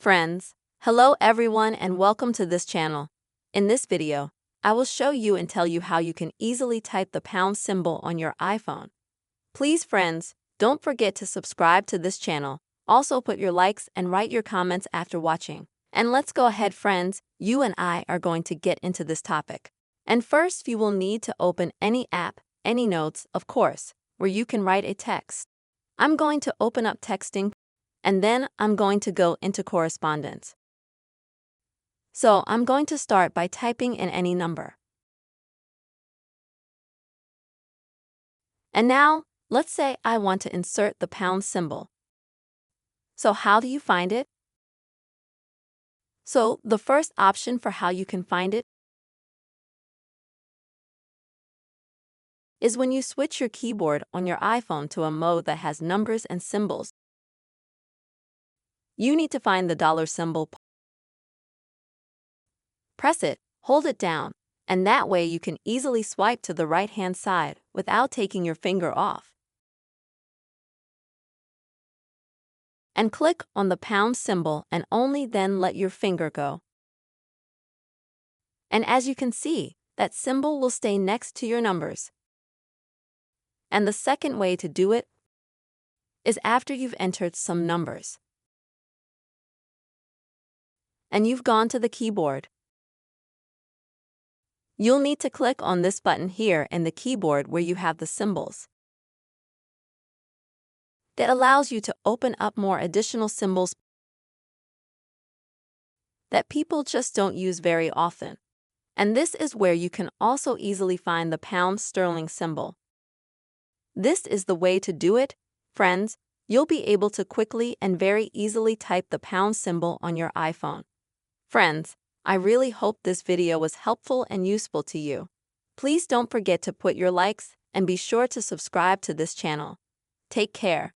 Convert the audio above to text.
Friends, hello everyone and welcome to this channel. In this video, I will show you and tell you how you can easily type the pound symbol on your iPhone. Please friends, don't forget to subscribe to this channel. Also put your likes and write your comments after watching. And let's go ahead friends, you and I are going to get into this topic. And first you will need to open any app, any notes, of course, where you can write a text. I'm going to open up texting and then I'm going to go into correspondence. So I'm going to start by typing in any number. And now, let's say I want to insert the pound symbol. So how do you find it? So the first option for how you can find it is when you switch your keyboard on your iPhone to a mode that has numbers and symbols. You need to find the dollar symbol. Press it, hold it down, and that way you can easily swipe to the right-hand side without taking your finger off. And click on the pound symbol and only then let your finger go. And as you can see, that symbol will stay next to your numbers. And the second way to do it is after you've entered some numbers. And you've gone to the keyboard. You'll need to click on this button here in the keyboard where you have the symbols. That allows you to open up more additional symbols that people just don't use very often. And this is where you can also easily find the pound sterling symbol. This is the way to do it, friends. You'll be able to quickly and very easily type the pound symbol on your iPhone. Friends, I really hope this video was helpful and useful to you. Please don't forget to put your likes and be sure to subscribe to this channel. Take care.